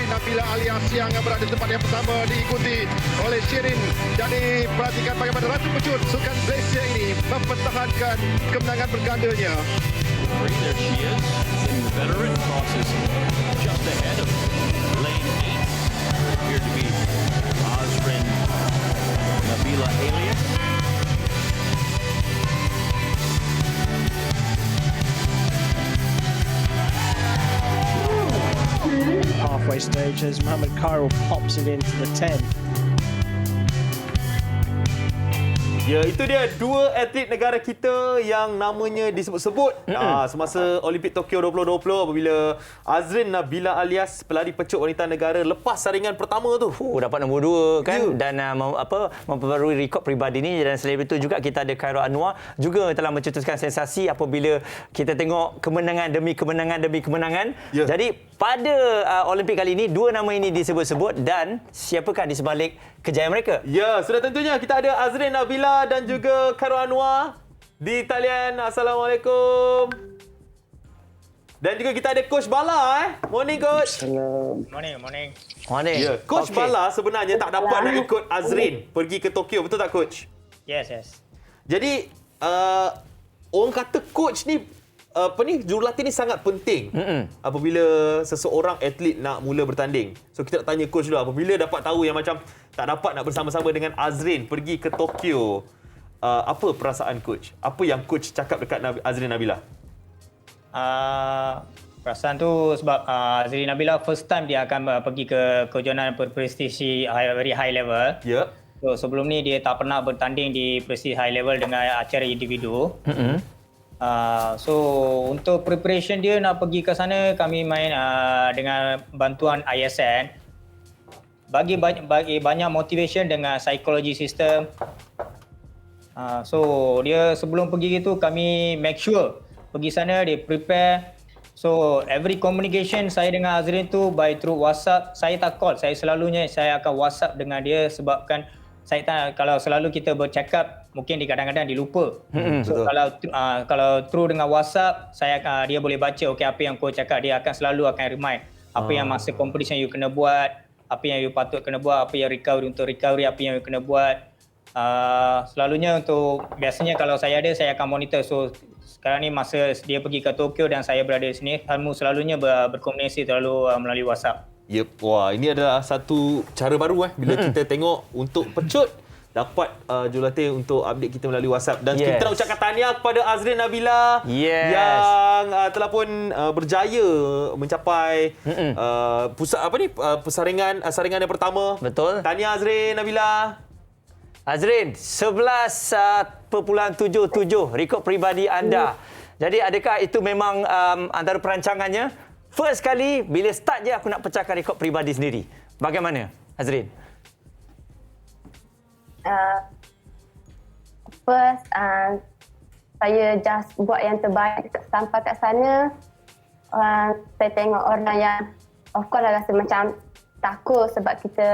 Azrin Nabila alias yang berada di tempat yang pertama diikuti oleh Shirin. Jadi perhatikan bagaimana Ratu Pecut sukan Malaysia ini mempertahankan kemenangan bergandanya. There she is. The veteran crosses just ahead of lane 8. Appeared to be Azrin Nabila alias. Halfway stage as Mohamed Khairul pops it into the 10. Ya, itu dia dua atlet negara kita yang namanya disebut-sebut semasa Olimpik Tokyo 2020 apabila Azrin Nabila alias pelari pecut wanita negara lepas saringan pertama tu. Dapat nombor 2 kan dan memperbarui rekod peribadi ni, dan selain itu juga kita ada Khairul Anwar juga telah mencetuskan sensasi apabila kita tengok kemenangan demi kemenangan demi kemenangan. Jadi pada Olimpik kali ini dua nama ini disebut-sebut, dan siapakah di sebalik kejayaan mereka? Ya, sudah tentunya kita ada Azrin Nabila dan juga Khairul Anwar di talian. Assalamualaikum. Dan juga kita ada Coach Bala. Morning, Coach. Morning. Ya, Coach Bala sebenarnya tak dapat nak ikut Azrin pergi ke Tokyo, betul tak, Coach? Yes. Jadi, orang kata Coach ni, jurulatih ni sangat penting apabila seseorang atlet nak mula bertanding. So kita nak tanya coach dulu, apabila dapat tahu yang macam tak dapat nak bersama-sama dengan Azrin pergi ke Tokyo, apa perasaan coach? Apa yang coach cakap dekat Azrin Nabila? Perasaan tu sebab Azrin Nabila first time dia akan pergi ke kejohanan berprestisi very high level. Ya. So sebelum ni dia tak pernah bertanding di prestisi high level dengan acara individu. So untuk preparation dia nak pergi ke sana, kami main dengan bantuan ISN. Bagi banyak motivation dengan psychology system. So dia sebelum pergi itu kami make sure pergi sana dia prepare. So every communication saya dengan Azrin tu by through WhatsApp. Saya tak call, saya akan WhatsApp dengan dia sebabkan saya tak, kalau selalu kita bercakap mungkin kadang-kadang dilupa. So kalau through dengan WhatsApp, dia boleh baca okey apa yang coach cakap, dia akan remind apa yang masa competition you kena buat, apa yang you patut kena buat, apa yang recovery apa yang you kena buat. Selalunya biasanya kalau saya ada, saya akan monitor. So sekarang ni masa dia pergi ke Tokyo dan saya berada di sini, kami selalunya berkomunikasi melalui WhatsApp. Yep. Wah, ini adalah satu cara baru bila kita tengok untuk pecut dapat jurulatih untuk update kita melalui WhatsApp. Dan kita nak ucapkan tahniah kepada Azrin Nabila yang telah pun berjaya mencapai saringan yang pertama. Betul. Tahniah Azrin Nabila. Azrin, 11.77 rekod peribadi anda. Jadi adakah itu memang antara perancangannya? First kali bila start je aku nak pecahkan rekod peribadi sendiri. Bagaimana, Azrin? First, saya just buat yang terbaik. Sampai kat sana, saya tengok orang yang of course rasa macam takut sebab kita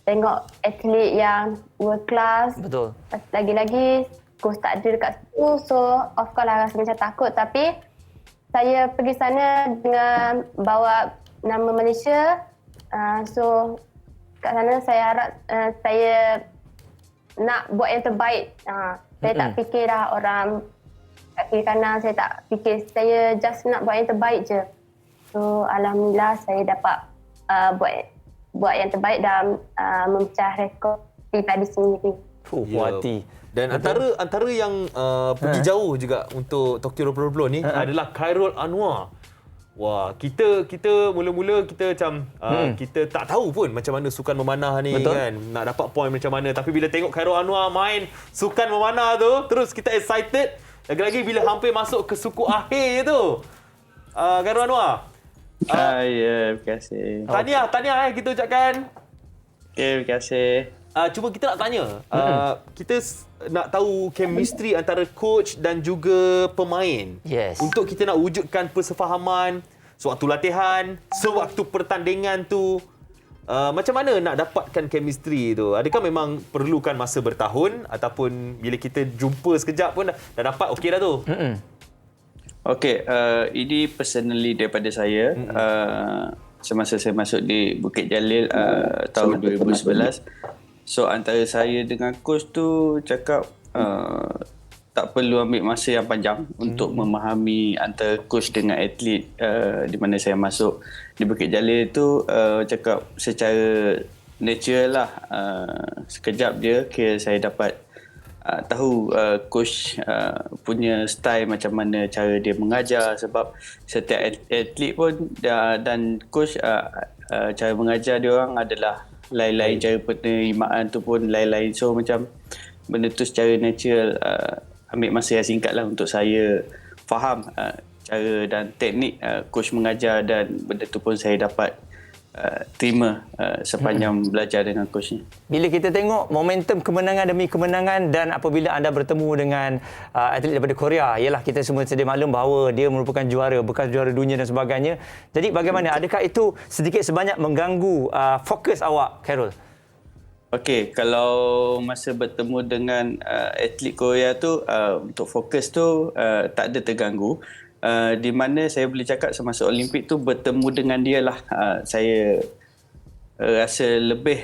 tengok atlet yang world class. Betul. Lagi-lagi coach tak ada dekat situ, so of course rasa macam takut. Tapi saya pergi sana dengan bawa nama Malaysia. So kat sana saya harap saya nak buat yang terbaik. Saya tak fikir dah orang kat kiri kanan, saya tak fikir. Saya just nak buat yang terbaik je. So alhamdulillah saya dapat buat yang terbaik dan memecah rekod pribadi sendiri. Puas hati. Dan antara yang pergi jauh juga untuk Tokyo 2020 ni adalah Khairul Anwar. Wah, kita mula-mula kita macam kita tak tahu pun macam mana sukan memanah ni. Betul. Kan, nak dapat point macam mana. Tapi bila tengok Khairul Anwar main sukan memanah tu, terus kita excited. Lagi-lagi bila hampir masuk ke suku akhir tu. Khairul Anwar. Ya, terima kasih. Tahniah kita ucapkan. Okay, terima kasih. Cuma kita nak tanya, kita nak tahu chemistry antara coach dan juga pemain. Yes. Untuk kita nak wujudkan persefahaman sewaktu latihan, sewaktu pertandingan tu, macam mana nak dapatkan chemistry tu? Adakah memang perlukan masa bertahun ataupun bila kita jumpa sekejap pun dah dapat okey dah tu? Okey, ini personally daripada saya. semasa saya masuk di Bukit Jalil tahun 2011. So antara saya dengan coach tu cakap tak perlu ambil masa yang panjang untuk memahami antara coach dengan atlet di mana saya masuk di Bukit Jalil tu. Cakap secara natural lah, sekejap je kira saya dapat tahu coach punya style, macam mana cara dia mengajar, sebab setiap atlet pun dan coach cara mengajar dia orang adalah lain-lain, cara penerimaan tu pun lain-lain. So macam benda tu secara natural ambil masa yang singkat lah untuk saya faham cara dan teknik coach mengajar, dan benda tu pun saya dapat terima sepanjang belajar dengan coach ni. Bila kita tengok momentum kemenangan demi kemenangan, dan apabila anda bertemu dengan atlet daripada Korea, ialah kita semua sedia maklum bahawa dia merupakan juara, bekas juara dunia dan sebagainya. Jadi bagaimana? Adakah itu sedikit sebanyak mengganggu fokus awak, Khairul? Okey, kalau masa bertemu dengan atlet Korea tu, untuk fokus tu tak ada terganggu. Di mana saya boleh cakap semasa Olimpik tu bertemu dengan dia lah, saya rasa lebih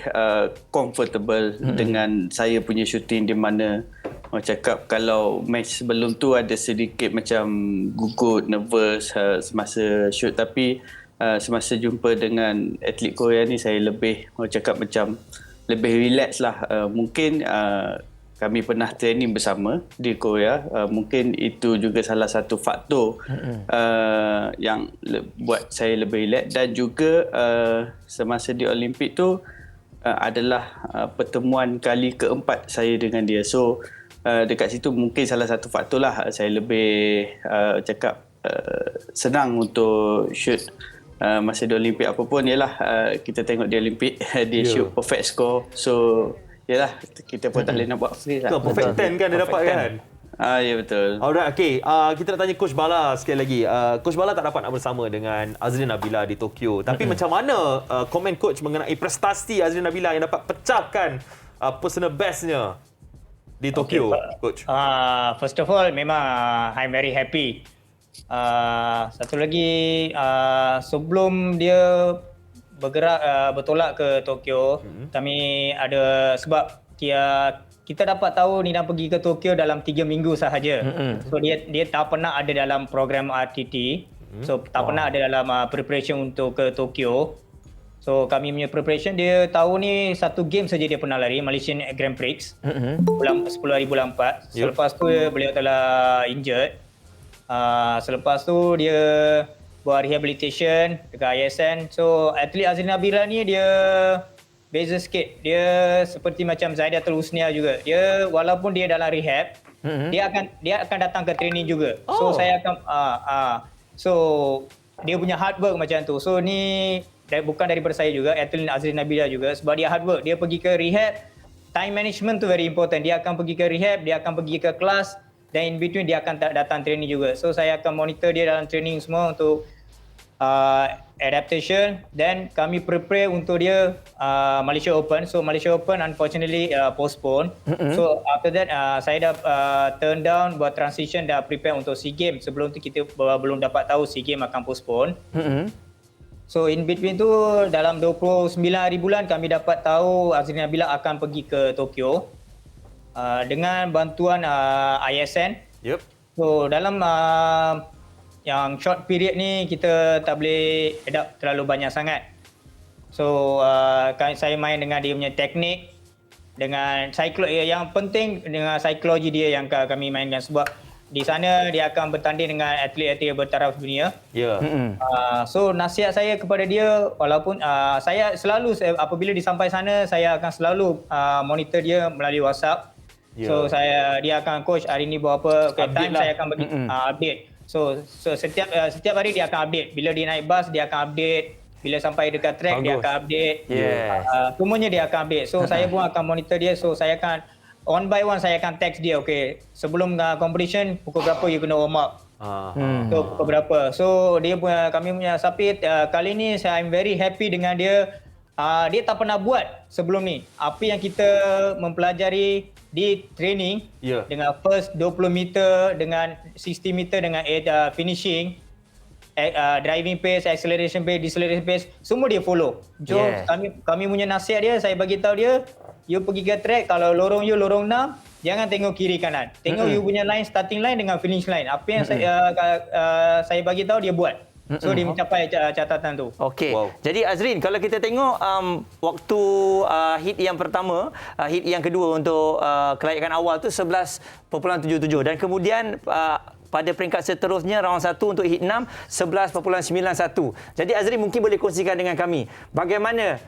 comfortable dengan saya punya shooting, di mana orang cakap kalau match sebelum tu ada sedikit macam gugut, nervous semasa shoot, tapi semasa jumpa dengan atlet Korea ni saya lebih orang cakap macam lebih relax lah. Mungkin kami pernah training bersama di Korea. Mungkin itu juga salah satu faktor yang buat saya lebih relax. Dan juga semasa di Olimpik tu adalah pertemuan kali keempat saya dengan dia. So dekat situ mungkin salah satu faktor lah saya lebih cakap senang untuk shoot masa di Olimpik. Apa pun ialah kita tengok di Olimpik dia shoot perfect score. So yalah, kita pun tak boleh nak buat free lah. Perfect 10 kan dia dapat kan? Ya betul. Alright, okay. Kita nak tanya Coach Bala sekali lagi. Coach Bala tak dapat nak bersama dengan Azrin Nabila di Tokyo. Tapi macam mana komen Coach mengenai prestasi Azrin Nabila yang dapat pecahkan personal bestnya di Tokyo, Coach? First of all, memang I'm very happy. Satu lagi, sebelum dia bertolak ke Tokyo, kami ada, sebab kita dapat tahu Nina pergi ke Tokyo dalam 3 minggu sahaja. So dia tak pernah ada dalam program RTT. So tak pernah ada dalam preparation untuk ke Tokyo. So kami punya preparation, dia tahun ni satu game saja dia pernah lari, Malaysian Grand Prix, 10 hari bulan 4. Selepas tu beliau telah injured. Selepas tu dia buat rehabilitation dekat ISN. So atlet Azrin Nabila ni dia beza sikit. Dia seperti macam Zaidatul Husnia juga. Dia walaupun dia dalam rehab, dia akan datang ke training juga. So saya akan so dia punya hard work macam tu. So ni bukan daripada saya juga, atlet Azrin Nabila juga, sebab dia hard work. Dia pergi ke rehab. Time management tu very important. Dia akan pergi ke rehab, dia akan pergi ke kelas, dan in between dia akan datang training juga. So saya akan monitor dia dalam training semua untuk adaptation. Dan kami prepare untuk dia Malaysia Open. So Malaysia Open unfortunately postpone. So after that saya dah turn down buat transition, dah prepare untuk SEA Games. Sebelum tu kita belum dapat tahu SEA Games akan postpone. So in between tu dalam 29 hari bulan kami dapat tahu Azrin Nabila akan pergi ke Tokyo. Dengan bantuan ISN. So dalam yang short period ni kita tak boleh adapt terlalu banyak sangat. So saya main dengan dia punya teknik, dengan yang penting dengan psikologi dia yang kami mainkan, sebab di sana dia akan bertanding dengan atlet-atlet bertaraf dunia. So nasihat saya kepada dia, walaupun saya selalu apabila disampai sana saya akan selalu monitor dia melalui WhatsApp. So dia akan, coach hari ni buat apa, time lah. Saya akan bagi update. So setiap hari dia akan update. Bila dia naik bas dia akan update. Bila sampai dekat track dia akan update. Semuanya dia akan update. So saya pun akan monitor dia. So saya akan one by one saya akan text dia, okay, sebelum competition pukul berapa you kena warm up. So pukul berapa. So kami punya Sapit kali ni I'm very happy dengan dia. Dia tak pernah buat sebelum ni. Apa yang kita mempelajari di training dengan first 20 meter, dengan 60 meter, dengan finishing, driving pace, acceleration pace, deceleration pace, semua dia follow. So kami punya nasihat dia, saya bagi tahu dia, you pergi ke track, kalau lorong 6, jangan tengok kiri kanan. Tengok you punya line, starting line dengan finish line. Apa yang saya bagi tahu dia buat. So dia mencapai catatan tu. Okey. Wow. Jadi Azrin, kalau kita tengok waktu hit yang pertama, hit yang kedua untuk kelayakan awal tu 11.77 dan kemudian pada peringkat seterusnya round 1 untuk hit 6 11.91. Jadi Azrin mungkin boleh kongsikan dengan kami bagaimana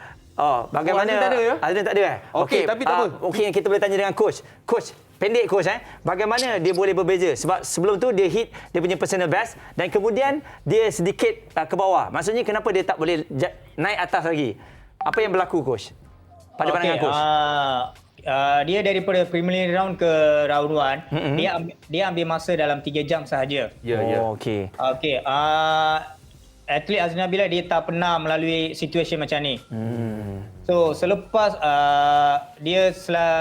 Azrin tak ada ya? Azrin tak ada Okey, tapi tak apa. Mungkin kita boleh tanya dengan coach. Coach, pendek coach bagaimana dia boleh berbeza? Sebab sebelum tu dia hit dia punya personal best dan kemudian dia sedikit ke bawah. Maksudnya kenapa dia tak boleh naik atas lagi? Apa yang berlaku coach? Pada pandangan coach. Dia daripada preliminary round ke round 1, dia ambil masa dalam 3 jam sahaja. Okey. Atlet Azrin Nabila dia tak pernah melalui situasi macam ni. So selepas dia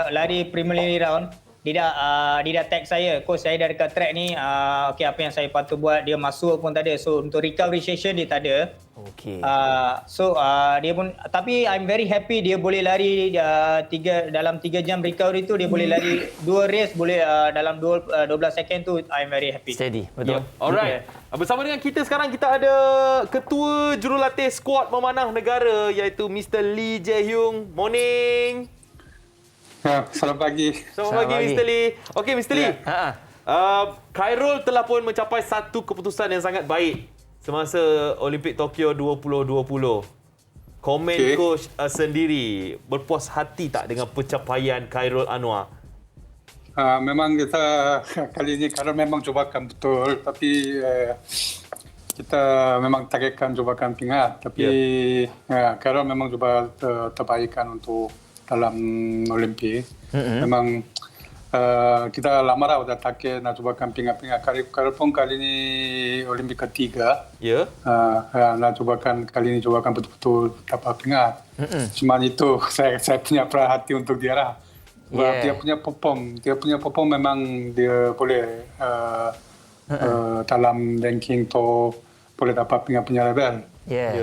lari preliminary round, dia dah tag saya, coach saya dah dekat track ni, okey apa yang saya patut buat, dia masuk pun tak ada. So untuk recovery session dia tak ada. Okey. Dia pun, tapi I'm very happy dia boleh lari dalam 3 jam recovery tu dia boleh lari 2 race boleh dalam 12 second tu, I'm very happy. Steady, betul. Alright. Bersama dengan kita sekarang kita ada Ketua Jurulatih Skuad Memanah Negara iaitu Mr. Lee Jae-hyung. Morning. Selamat pagi. Selamat pagi Mr. Lee. Okey Mr. Lee. Khairul telah pun mencapai satu keputusan yang sangat baik semasa Olimpik Tokyo 2020. Komen coach sendiri, berpuas hati tak dengan pencapaian Khairul Anwar? Memang kita kali ini Khairul memang cobakan betul, tapi kita memang targetkan cobakan pingat, tapi Khairul memang coba terbaikkan untuk dalam Olimpik. Memang kita lama dah sudah target nak cobakan pingat-pingat. Khairul pun kali ini Olimpik ketiga. Nak cobakan kali ini cobakan betul-betul dapat pingat. Cuma itu saya punya perhati untuk dia lah. Dia punya perform memang dia boleh dalam ranking top boleh dapat pingat-pingat level.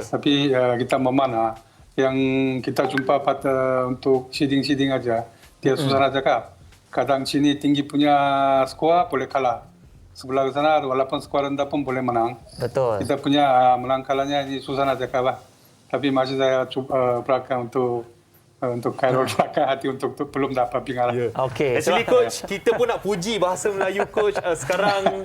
Tapi kita memana yang kita jumpa pada untuk seeding aja, dia susah nak cakap. Kadang sini tinggi punya skor boleh kalah. Sebelah sana walaupun skor rendah pun boleh menang. Betul. Kita punya menang kalahnya ini susah nak cakap lah. Tapi masih saya belakang untuk Khairul belakang hati untuk belum dapat pingat. Okey. Actually coach, kita pun nak puji bahasa Melayu coach sekarang.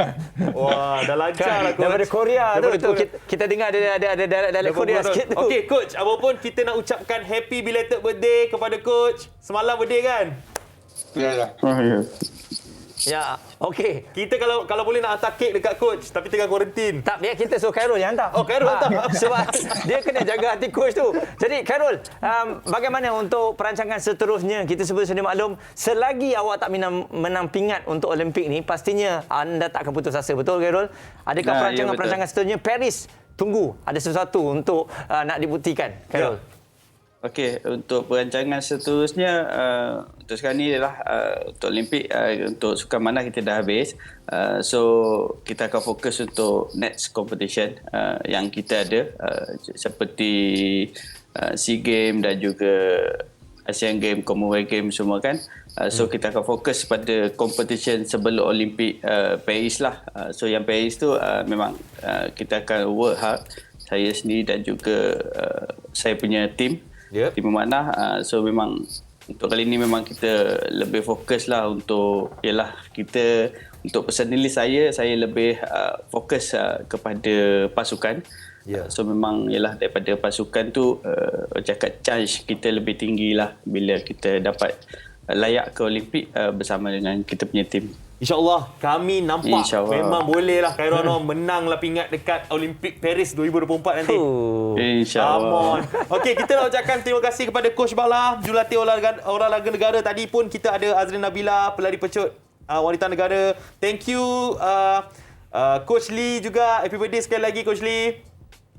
Wah, dah lancar lah coach. Daripada Korea tu kita dengar ada dialek Korea sikit tu. Okey coach, apapun kita nak ucapkan happy belated birthday kepada coach. Semalam birthday kan? Ya, okey. Kita kalau boleh nak hantar kek dekat coach tapi tengah kuarantin. Tak, biar kita suruh Khairul yang hantar. Oh, Khairul hantar. Sebab dia kena jaga hati coach tu. Jadi Khairul, bagaimana untuk perancangan seterusnya? Kita sedia maklum, selagi awak tak menang pingat untuk Olimpik ni, pastinya anda tak akan putus asa. Betul Khairul? Adakah perancangan seterusnya Paris? Tunggu, ada sesuatu untuk nak dibuktikan, Khairul. Okey, untuk perancangan seterusnya untuk sekarang ni adalah untuk Olimpik, untuk sukan manah kita dah habis. So kita akan fokus untuk next competition yang kita ada seperti SEA Games dan juga Asian Games, Commonwealth Games semua kan. So kita akan fokus pada competition sebelum Olimpik Paris lah. So yang Paris tu memang kita akan work hard, saya sendiri dan juga saya punya tim memanah. So memang untuk kali ini memang kita lebih fokus lah untuk kita untuk personally saya lebih fokus kepada pasukan. So memang daripada pasukan tu cakap chance kita lebih tinggi lah bila kita dapat layak ke Olimpik bersama dengan kita punya tim. InsyaAllah kami nampak memang boleh lah Khairul Anwar menang lah pingat dekat Olimpik Paris 2024 nanti. InsyaAllah. Okey, kita nak ucapkan terima kasih kepada Coach Bala, Jurulatih Olahraga Negara. Tadi pun kita ada Azrin Nabila, pelari pecut wanita negara. Thank you Coach Lee juga. Happy birthday sekali lagi Coach Lee.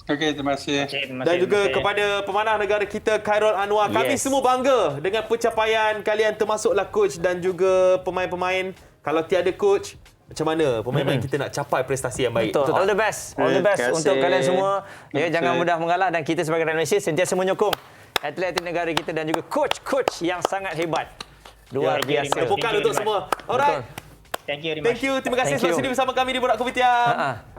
Okey, terima kasih. Dan juga kepada pemanah negara kita Khairul Anwar. Kami semua bangga dengan pencapaian kalian, termasuklah coach dan juga pemain-pemain. Kalau tiada coach, macam mana pemain-pemain kita nak capai prestasi yang baik. Betul. All the best. All the best Terima untuk kasih. kalian semua. Ya, Terima jangan kasih. mudah mengalah dan kita sebagai rakyat Malaysia sentiasa menyokong atlet-atlet negara kita dan juga coach-coach yang sangat hebat. Luar Ya, biasa. Tepukan untuk semua. Alright. Thank you very much. Thank you. Terima kasih Thank sudi you. bersama kami di Borak Kopitiam.